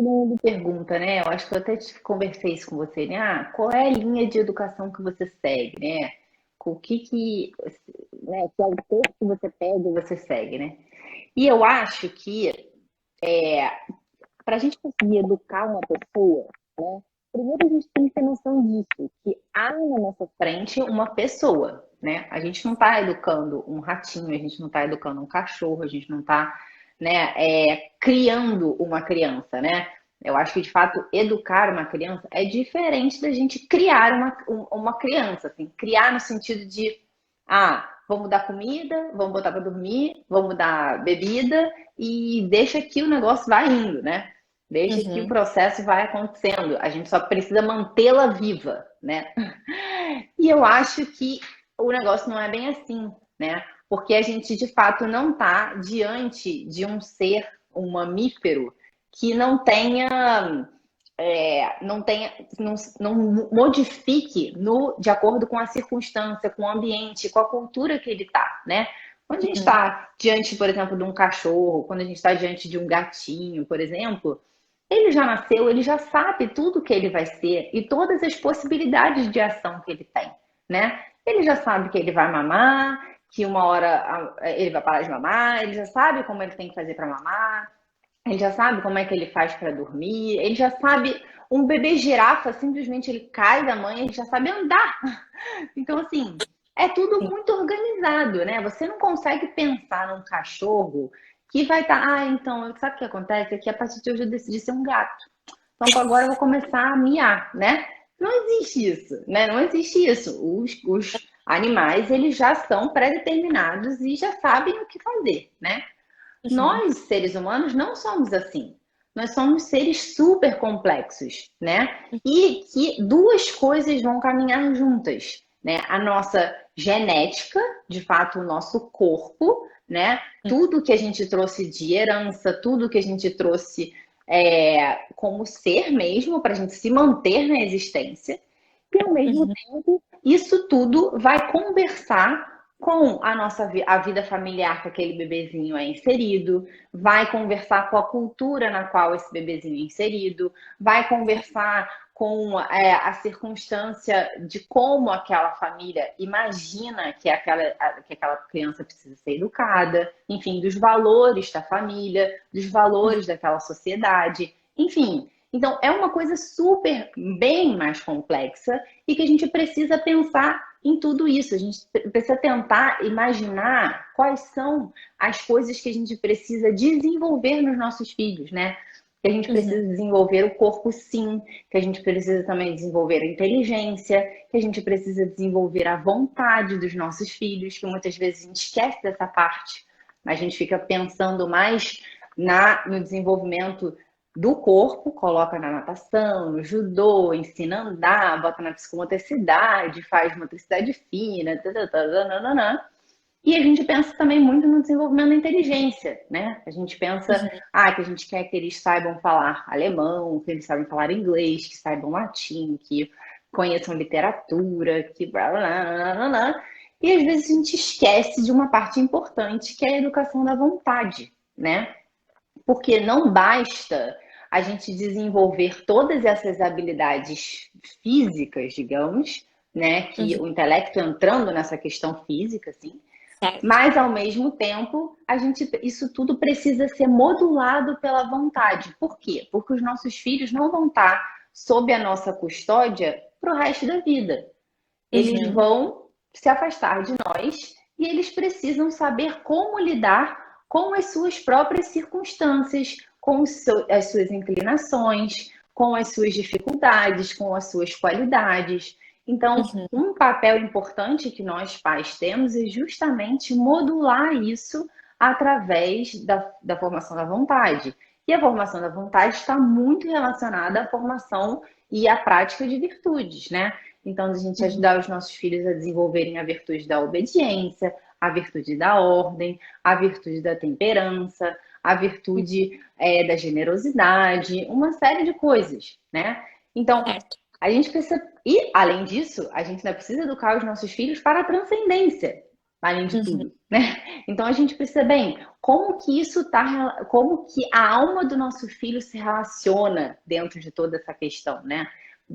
todo mundo pergunta, né? Eu acho que eu até conversei isso com você, né? Ah, qual é a linha de educação que você segue, né? Com o que, né, que autor que você pega e você segue, né? E eu acho que para a gente conseguir educar uma pessoa, né? Primeiro a gente tem que ter noção disso, que há na nossa frente uma pessoa, né? A gente não está educando um ratinho, a gente não está educando um cachorro, a gente não está, né, criando uma criança, né? Eu acho que, de fato, educar uma criança é diferente da gente criar uma criança, assim, criar no sentido de, vamos dar comida, vamos botar para dormir, vamos dar bebida e deixa que o negócio vai indo, né? Deixa que o Uhum. processo vai acontecendo. A gente só precisa mantê-la viva, né? E eu acho que o negócio não é bem assim, né? Porque a gente de fato não está diante de um ser, um mamífero, que não modifique de acordo com a circunstância, com o ambiente, com a cultura que ele está, né? Quando a gente Uhum. está diante, por exemplo, de um cachorro, quando a gente está diante de um gatinho, por exemplo, ele já nasceu, ele já sabe tudo que ele vai ser e todas as possibilidades de ação que ele tem, né? Ele já sabe que ele vai mamar, que uma hora ele vai parar de mamar, ele já sabe como ele tem que fazer para mamar, ele já sabe como é que ele faz para dormir, ele já sabe. Um bebê girafa, simplesmente ele cai da mãe, ele já sabe andar. Então, assim, é tudo Sim. muito organizado, né? Você não consegue pensar num cachorro que vai estar. Então, sabe o que acontece? É que a partir de hoje eu decidi ser um gato. Então, agora eu vou começar a miar, né? Não existe isso, né? Não existe isso. Os animais, eles já são pré-determinados e já sabem o que fazer, né? Uhum. Nós, seres humanos, não somos assim. Nós somos seres super complexos, né? E que duas coisas vão caminhar juntas, né? A nossa genética, de fato, o nosso corpo, né? Tudo que a gente trouxe de herança, tudo que a gente trouxe como ser mesmo, para a gente se manter na existência. E, ao mesmo Uhum. tempo, isso tudo vai conversar com a vida familiar que aquele bebezinho é inserido, vai conversar com a cultura na qual esse bebezinho é inserido, vai conversar com a circunstância de como aquela família imagina que aquela criança precisa ser educada, enfim, dos valores da família, dos valores daquela sociedade, enfim. Então, é uma coisa super bem mais complexa e que a gente precisa pensar em tudo isso. A gente precisa tentar imaginar quais são as coisas que a gente precisa desenvolver nos nossos filhos, né? Que a gente Uhum. precisa desenvolver o corpo, sim, que a gente precisa também desenvolver a inteligência, que a gente precisa desenvolver a vontade dos nossos filhos, que muitas vezes a gente esquece dessa parte, a gente fica pensando mais no desenvolvimento do corpo, coloca na natação, no judô, ensina a andar, bota na psicomotricidade, faz motricidade fina, tatatanana. E a gente pensa também muito no desenvolvimento da inteligência, né? A gente pensa, Uhum. que a gente quer que eles saibam falar alemão, que eles saibam falar inglês, que saibam latim, que conheçam literatura, que blá, blá, blá, blá, blá. E às vezes a gente esquece de uma parte importante, que é a educação da vontade, né? Porque não basta a gente desenvolver todas essas habilidades físicas, digamos, né, que Uhum. o intelecto entrando nessa questão física, assim, Certo. mas ao mesmo tempo, isso tudo precisa ser modulado pela vontade. Por quê? Porque os nossos filhos não vão estar sob a nossa custódia para o resto da vida. Eles Uhum. vão se afastar de nós e eles precisam saber como lidar com as suas próprias circunstâncias, com as suas inclinações, com as suas dificuldades, com as suas qualidades. Então, Uhum. um papel importante que nós pais temos é justamente modular isso através da formação da vontade. E a formação da vontade está muito relacionada à formação e à prática de virtudes, né? Então, a gente Uhum. ajudar os nossos filhos a desenvolverem a virtude da obediência, a virtude da ordem, a virtude da temperança, a virtude da generosidade, uma série de coisas, né? Então, Certo. a gente precisa. E, além disso, a gente ainda precisa educar os nossos filhos para a transcendência. além de Uhum. tudo, né? Então a gente precisa, bem, como que isso tá, como que a alma do nosso filho se relaciona dentro de toda essa questão, né?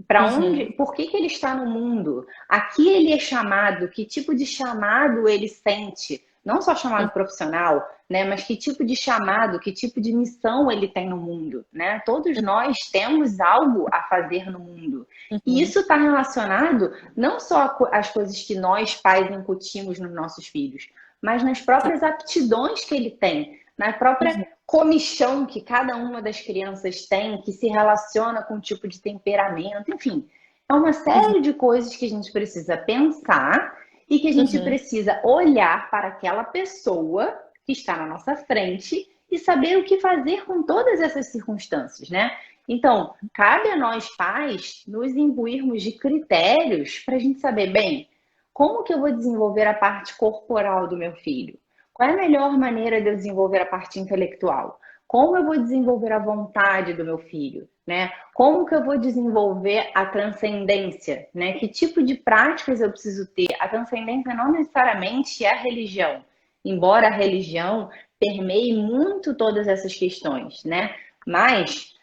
Para onde, Uhum. por que que ele está no mundo? A que ele é chamado? Que tipo de chamado ele sente? Não só chamado profissional, né? Mas que tipo de chamado, que tipo de missão ele tem no mundo, né? Todos nós temos algo a fazer no mundo. E Uhum. isso está relacionado não só às coisas que nós pais incutimos nos nossos filhos, mas nas Sim. próprias aptidões que ele tem, na própria Uhum. comichão que cada uma das crianças tem, que se relaciona com um tipo de temperamento, enfim. É uma Uhum. série de coisas que a gente precisa pensar e que a gente Uhum. precisa olhar para aquela pessoa que está na nossa frente e saber o que fazer com todas essas circunstâncias, né? Então, cabe a nós pais nos imbuirmos de critérios para a gente saber, bem, como que eu vou desenvolver a parte corporal do meu filho? Qual é a melhor maneira de eu desenvolver a parte intelectual? Como eu vou desenvolver a vontade do meu filho, né? Como que eu vou desenvolver a transcendência, né? Que tipo de práticas eu preciso ter? A transcendência não necessariamente é a religião, embora a religião permeie muito todas essas questões, né? Mas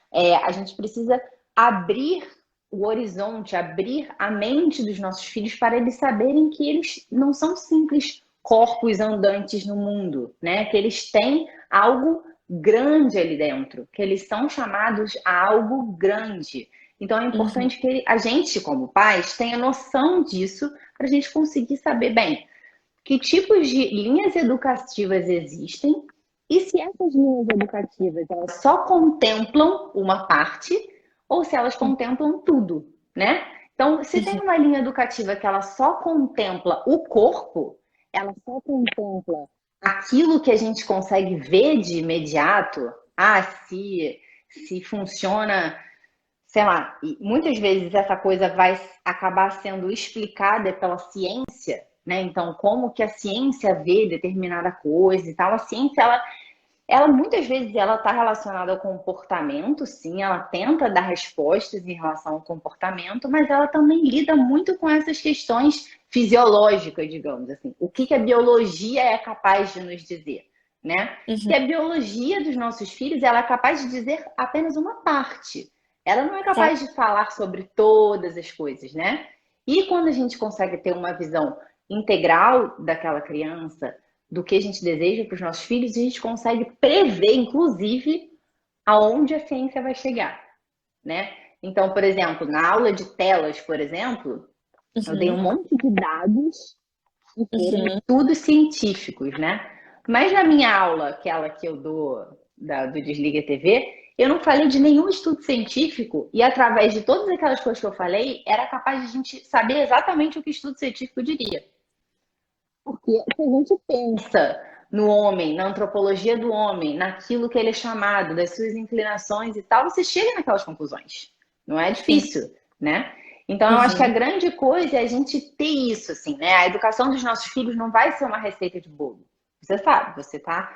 a gente precisa abrir o horizonte, abrir a mente dos nossos filhos para eles saberem que eles não são simples corpos andantes no mundo, né? Que eles têm algo grande ali dentro, que eles são chamados a algo grande. Então é Uhum. importante que a gente, como pais, tenha noção disso para a gente conseguir saber bem que tipos de linhas educativas existem e se essas linhas educativas elas só contemplam uma parte ou se elas contemplam tudo, né? Então, se tem Uhum. uma linha educativa que ela só contempla o corpo, ela só contempla aquilo que a gente consegue ver de imediato, se funciona, sei lá, e muitas vezes essa coisa vai acabar sendo explicada pela ciência, né? Então, como que a ciência vê determinada coisa e tal. A ciência, ela muitas vezes ela está relacionada ao comportamento, sim, ela tenta dar respostas em relação ao comportamento, mas ela também lida muito com essas questões fisiológicas, digamos assim. O que que a biologia é capaz de nos dizer, né? Uhum. E a biologia dos nossos filhos, ela é capaz de dizer apenas uma parte. Ela não é Claro. capaz de falar sobre todas as coisas, né? E quando a gente consegue ter uma visão integral daquela criança, do que a gente deseja para os nossos filhos, e a gente consegue prever, inclusive, aonde a ciência vai chegar, né? Então, por exemplo, na aula de telas, por exemplo, eu dei Uhum. um monte de dados que foram Uhum. estudos científicos, né? Mas na minha aula, aquela que eu dou do Desliga TV, eu não falei de nenhum estudo científico e através de todas aquelas coisas que eu falei, era capaz de a gente saber exatamente o que o estudo científico diria. Porque se a gente pensa no homem, na antropologia do homem, naquilo que ele é chamado, das suas inclinações e tal, você chega naquelas conclusões. Não é Sim. difícil, né? Então, eu acho que a Uhum. grande coisa é a gente ter isso, assim, né? A educação dos nossos filhos não vai ser uma receita de bolo. Você sabe, você tá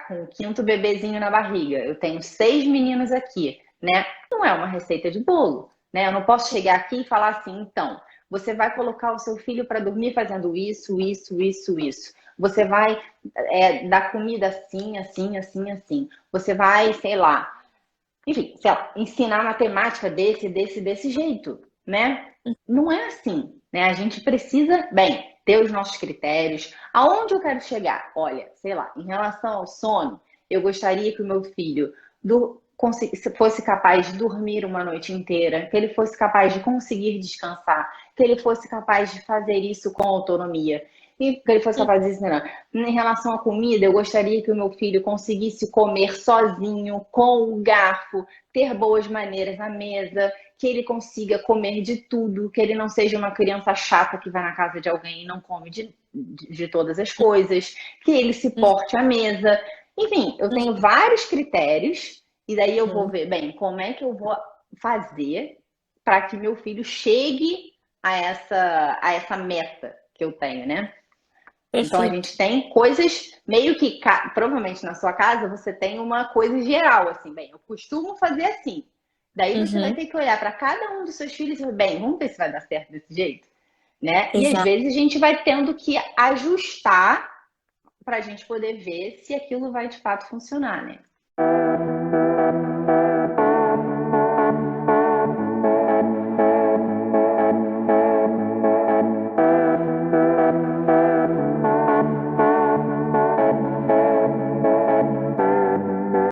com o quinto bebezinho na barriga. Eu tenho 6 meninos aqui, né? Não é uma receita de bolo, né? Eu não posso chegar aqui e falar assim, então, você vai colocar o seu filho para dormir fazendo isso, isso, isso, isso. Você vai dar comida assim, assim, assim, assim. Você vai, sei lá, enfim, sei lá, ensinar matemática desse jeito, né? Não é assim, né? A gente precisa, bem, ter os nossos critérios. Aonde eu quero chegar? Olha, sei lá, em relação ao sono, eu gostaria que o meu filho fosse capaz de dormir uma noite inteira, que ele fosse capaz de conseguir descansar, que ele fosse capaz de fazer isso com autonomia. E que ele fosse capaz de ensinar. Em relação à comida, eu gostaria que o meu filho conseguisse comer sozinho, com o garfo, ter boas maneiras à mesa, que ele consiga comer de tudo, que ele não seja uma criança chata que vai na casa de alguém e não come de todas as coisas, que ele se porte à mesa. Enfim, eu tenho vários critérios e daí eu vou Uhum. ver, bem, como é que eu vou fazer para que meu filho chegue a essa meta que eu tenho, né? Então a Perfeito. gente tem coisas meio que, provavelmente na sua casa você tem uma coisa geral, assim, bem, eu costumo fazer assim. Daí você vai Uhum. ter que olhar para cada um dos seus filhos e dizer, bem, vamos ver se vai dar certo desse jeito, né? E às Exato. vezes a gente vai tendo que ajustar para a gente poder ver se aquilo vai de fato funcionar, né?